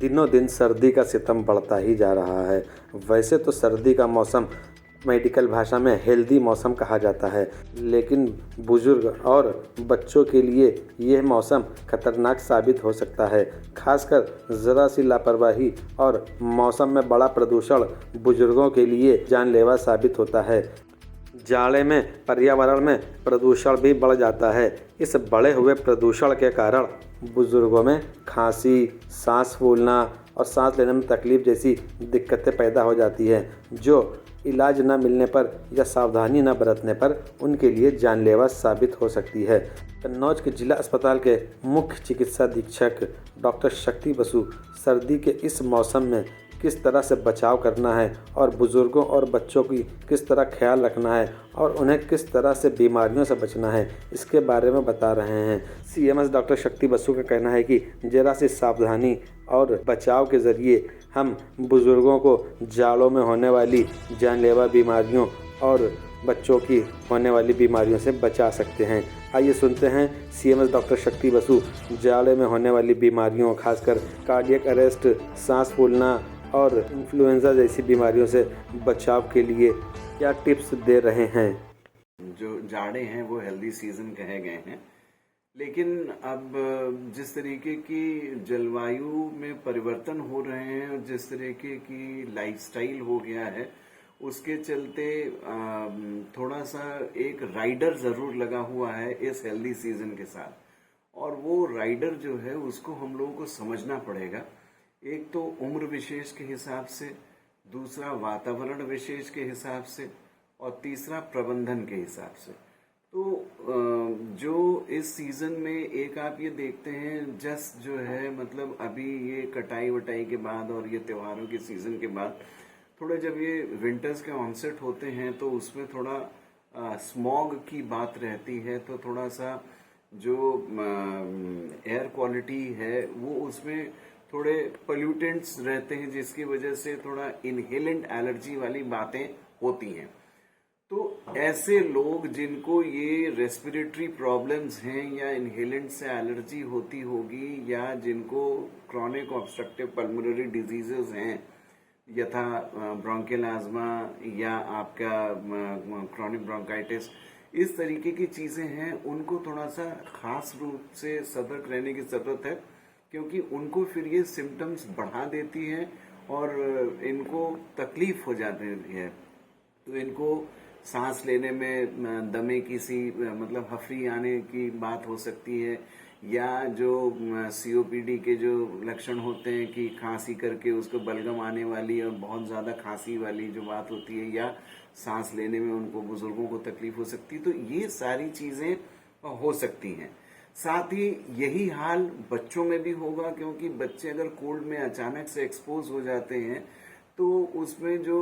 दिनों दिन सर्दी का सितम बढ़ता ही जा रहा है। वैसे तो सर्दी का मौसम मेडिकल भाषा में हेल्दी मौसम कहा जाता है, लेकिन बुजुर्ग और बच्चों के लिए यह मौसम खतरनाक साबित हो सकता है। खासकर ज़रा सी लापरवाही और मौसम में बड़ा प्रदूषण बुजुर्गों के लिए जानलेवा साबित होता है। जाड़े में पर्यावरण में प्रदूषण भी बढ़ जाता है। इस बढ़े हुए प्रदूषण के कारण बुजुर्गों में खांसी, सांस फूलना और सांस लेने में तकलीफ जैसी दिक्कतें पैदा हो जाती हैं, जो इलाज न मिलने पर या सावधानी न बरतने पर उनके लिए जानलेवा साबित हो सकती है। कन्नौज के जिला अस्पताल के मुख्य चिकित्सा अधीक्षक डॉक्टर शक्ति बसु सर्दी के इस मौसम में किस तरह से बचाव करना है और बुज़ुर्गों और बच्चों की किस तरह ख्याल रखना है और उन्हें किस तरह से बीमारियों से बचना है, इसके बारे में बता रहे हैं। सीएमएस डॉक्टर शक्ति बसु का कहना है कि जरा सी सावधानी और बचाव के ज़रिए हम बुज़ुर्गों को जाड़ों में होने वाली जानलेवा बीमारियों और बच्चों की होने वाली बीमारियों से बचा सकते हैं। आइए सुनते हैं सीएमएस डॉक्टर शक्ति बसु जाड़े में होने वाली बीमारियों, खासकर कार्डियक अरेस्ट, सांस फूलना और इन्फ्लुएंजा जैसी बीमारियों से बचाव के लिए क्या टिप्स दे रहे हैं। जो जाड़े हैं वो हेल्दी सीजन कहे गए हैं, लेकिन अब जिस तरीके की जलवायु में परिवर्तन हो रहे हैं और जिस तरीके की लाइफस्टाइल हो गया है, उसके चलते थोड़ा सा एक राइडर जरूर लगा हुआ है इस हेल्दी सीजन के साथ, और वो राइडर जो है उसको हम लोगों को समझना पड़ेगा। एक तो उम्र विशेष के हिसाब से, दूसरा वातावरण विशेष के हिसाब से, और तीसरा प्रबंधन के हिसाब से। तो जो इस सीजन में एक आप ये देखते हैं जस्ट जो है मतलब अभी ये कटाई वटाई के बाद और ये त्योहारों के सीजन के बाद थोड़ा जब ये विंटर्स के ऑनसेट होते हैं तो उसमें थोड़ा स्मॉग की बात रहती है, तो थोड़ा सा जो एयर क्वालिटी है वो उसमें थोड़े पोल्यूटेंट्स रहते हैं, जिसकी वजह से थोड़ा इनहेलेंट एलर्जी वाली बातें होती हैं। तो ऐसे लोग जिनको ये रेस्पिरेटरी प्रॉब्लम्स हैं या इनहेलेंट से एलर्जी होती होगी, या जिनको क्रॉनिक ऑब्स्ट्रक्टिव पल्मोनरी डिजीजेस हैं यथा ब्रोंकियल आज्मा या आपका क्रॉनिक ब्रोंकाइटिस, इस तरीके की चीजें हैं, उनको थोड़ा सा खास रूप से सतर्क रहने की जरूरत है, क्योंकि उनको फिर ये सिम्टम्स बढ़ा देती है और इनको तकलीफ हो जाती है। तो इनको सांस लेने में दमे की सी मतलब हफरी आने की बात हो सकती है, या जो सीओपीडी के जो लक्षण होते हैं कि खांसी करके उसको बलगम आने वाली और बहुत ज़्यादा खांसी वाली जो बात होती है, या सांस लेने में उनको बुजुर्गों को तकलीफ हो सकती है। तो ये सारी चीज़ें हो सकती हैं। साथ ही यही हाल बच्चों में भी होगा, क्योंकि बच्चे अगर कोल्ड में अचानक से एक्सपोज हो जाते हैं तो उसमें जो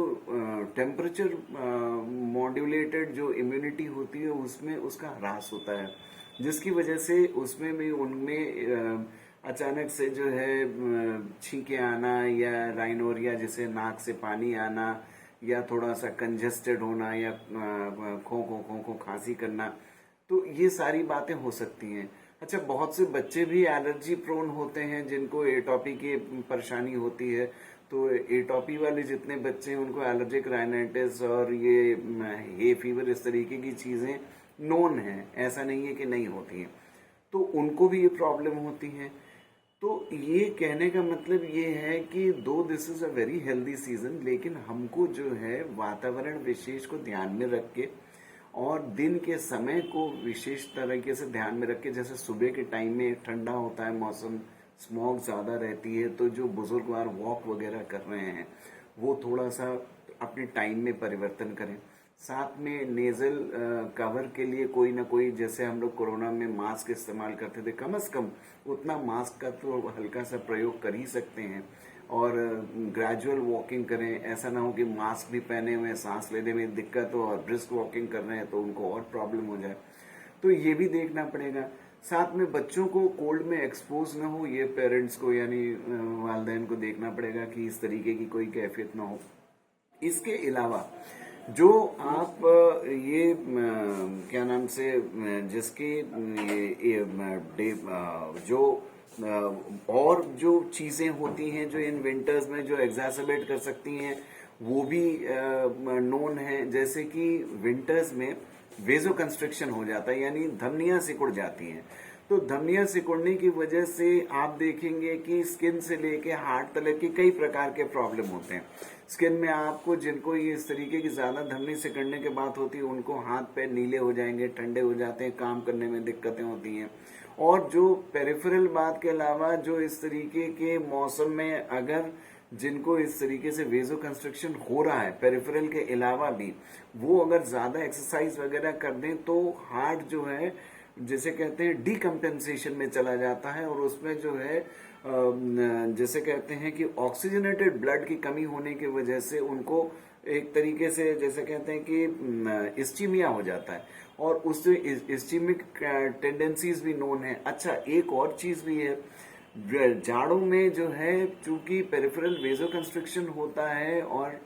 टेम्परेचर मॉड्यूलेटेड जो इम्यूनिटी होती है उसमें उसका ह्रास होता है, जिसकी वजह से उसमें भी उनमें अचानक से जो है छींके आना या राइनोरिया जैसे नाक से पानी आना या थोड़ा सा कंजेस्टेड होना या खो खो खांसी करना, तो ये सारी बातें हो सकती हैं। अच्छा, बहुत से बच्चे भी एलर्जी प्रोन होते हैं जिनको एटॉपी की परेशानी होती है, तो एटॉपी वाले जितने बच्चे हैं उनको एलर्जिक राइनाइटिस और ये हे फीवर इस तरीके की चीजें नोन है, ऐसा नहीं है कि नहीं होती हैं, तो उनको भी ये प्रॉब्लम होती है। तो ये कहने का मतलब ये है कि दो this is a very healthy season, लेकिन हमको जो है वातावरण विशेष को ध्यान में रख के और दिन के समय को विशेष तरीके से ध्यान में रख के, जैसे सुबह के टाइम में ठंडा होता है मौसम, स्मॉग ज्यादा रहती है, तो जो बुजुर्गवार वॉक वगैरह कर रहे हैं वो थोड़ा सा अपने टाइम में परिवर्तन करें। साथ में नेजल कवर के लिए कोई ना कोई, जैसे हम लोग कोरोना में मास्क इस्तेमाल करते थे, कम से कम उतना मास्क का तो हल्का सा प्रयोग कर ही सकते हैं, और ग्रेजुअल वॉकिंग करें। ऐसा ना हो कि मास्क भी पहने हुए सांस लेने में दिक्कत हो और ब्रिस्क वॉकिंग कर रहे हैं तो उनको और प्रॉब्लम हो जाए, तो ये भी देखना पड़ेगा। साथ में बच्चों को कोल्ड में एक्सपोज ना हो, ये पेरेंट्स को यानी वालिदैन को देखना पड़ेगा कि इस तरीके की कोई कैफियत ना हो। इसके अलावा जो आप ये क्या नाम से जिसके जो और जो चीजें होती हैं जो इन विंटर्स में जो एग्जैसर्बेट कर सकती हैं वो भी नोन है। जैसे कि विंटर्स में वेजो कंस्ट्रिक्शन हो जाता है, यानी धमनियां सिकुड़ जाती हैं। तो धमनियां सिकुड़ने की वजह से आप देखेंगे कि स्किन से लेके हार्ट तक के कई प्रकार के प्रॉब्लम होते हैं। स्किन में आपको जिनको ये इस तरीके की ज्यादा धमनी सिकुड़ने की बात होती है उनको हाथ पैर नीले हो जाएंगे, ठंडे हो जाते हैं, काम करने में दिक्कतें होती हैं। और जो पेरिफेरल बात के अलावा जो इस तरीके के मौसम में अगर जिनको इस तरीके से वेजो कंस्ट्रक्शन हो रहा है पेरिफेरल के अलावा भी, वो अगर ज्यादा एक्सरसाइज वगैरह कर दें तो हार्ट जो है जैसे कहते हैं डीकम्पेंसेशन में चला जाता है, और उसमें जो है जैसे कहते हैं कि ऑक्सीजनेटेड ब्लड की कमी होने की वजह से उनको एक तरीके से जैसे कहते हैं कि इस्चीमिया हो जाता है, और उससे इस्चीमिक टेंडेंसीज भी नोन है। अच्छा, एक और चीज भी है, जाड़ों में जो है चूंकि पेरिफेरल वेजो कंस्ट्रिक्शन होता है और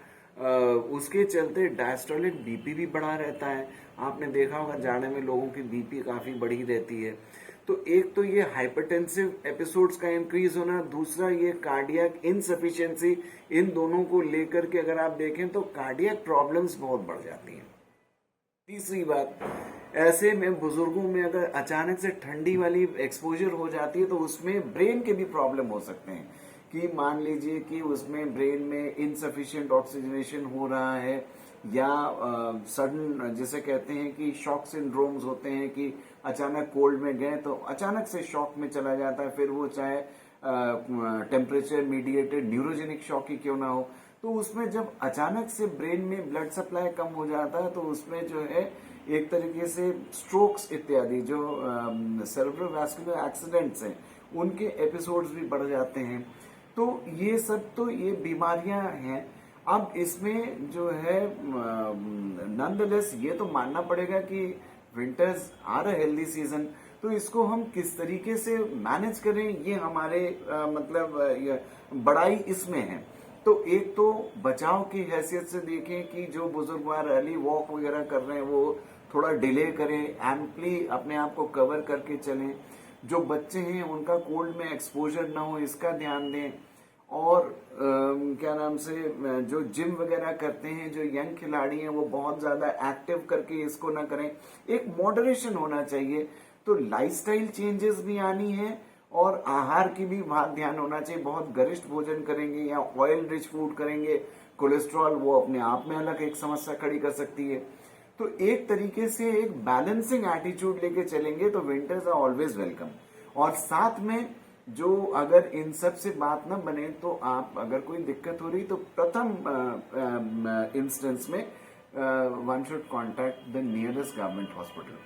उसके चलते डायस्टोलिक बीपी भी बढ़ा रहता है। आपने देखा होगा जाड़े में लोगों की बीपी काफी बढ़ी रहती है। तो एक तो ये हाइपरटेंसिव एपिसोड्स का इंक्रीज होना, दूसरा ये कार्डियक इनसफिशिएंसी, इन दोनों को लेकर के अगर आप देखें तो कार्डियक प्रॉब्लम्स बहुत बढ़ जाती हैं। तीसरी बात, ऐसे में बुजुर्गों में अगर अचानक से ठंडी वाली एक्सपोजर हो जाती है तो उसमें ब्रेन के भी प्रॉब्लम हो सकते हैं। कि मान लीजिए कि उसमें ब्रेन में इनसफिशिएंट ऑक्सीजनेशन हो रहा है, या सडन जिसे कहते हैं कि शॉक सिंड्रोम्स होते हैं कि अचानक कोल्ड में गए तो अचानक से शॉक में चला जाता है, फिर वो चाहे टेम्परेचर मीडिएटेड न्यूरोजेनिक शॉक ही क्यों ना हो। तो उसमें जब अचानक से ब्रेन में ब्लड सप्लाई कम हो जाता है तो उसमें जो है एक तरीके से स्ट्रोक्स इत्यादि जो सेरेब्रोवास्कुलर एक्सीडेंट्स हैं उनके एपिसोड्स भी बढ़ जाते हैं। तो ये सब तो ये बीमारियां हैं। अब इसमें जो है नॉनदलेस ये तो मानना पड़ेगा कि winters are a healthy season, तो इसको हम किस तरीके से मैनेज करें ये हमारे बड़ाई इसमें है। तो एक तो बचाव की हैसियत से देखें कि जो बुजुर्ग अर्ली वॉक वगैरह कर रहे हैं वो थोड़ा डिले करें, एम्पली अपने आप को कवर करके चलें। जो बच्चे हैं उनका कोल्ड में एक्सपोजर ना हो इसका ध्यान दें, और क्या नाम से जो जिम वगैरह करते हैं, जो यंग खिलाड़ी हैं वो बहुत ज्यादा एक्टिव करके इसको ना करें। एक मॉडरेशन होना चाहिए। तो लाइफस्टाइल चेंजेस भी आनी है और आहार की भी बहुत ध्यान होना चाहिए। बहुत गरिष्ठ भोजन करेंगे या ऑयल रिच फूड करेंगे, कोलेस्ट्रॉल वो अपने आप में अलग एक समस्या खड़ी कर सकती है। तो एक तरीके से एक बैलेंसिंग एटीट्यूड लेके चलेंगे तो विंटर्स आर ऑलवेज वेलकम। और साथ में जो अगर इन सब से बात न बने तो आप अगर कोई दिक्कत हो रही तो प्रथम इंस्टेंस में one should contact the nearest government hospital.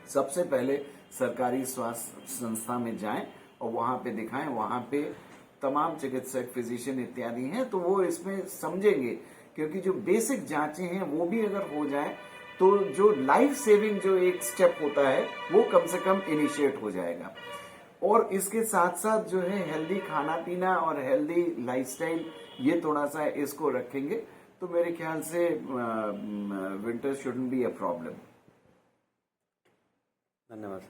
सबसे पहले सरकारी स्वास्थ्य संस्था में जाएं और वहां पे दिखाएं। वहां पे तमाम चिकित्सक, फिजिशियन इत्यादि हैं, तो वो इसमें समझेंगे। क्योंकि जो बेसिक जांचें हैं वो भी अगर हो जाए तो जो लाइफ सेविंग जो एक स्टेप होता है वो कम से कम इनिशिएट हो जाएगा। और इसके साथ साथ जो है हेल्दी खाना पीना और हेल्दी लाइफस्टाइल ये थोड़ा सा इसको रखेंगे तो मेरे ख्याल से winter shouldn't be a problem. धन्यवाद।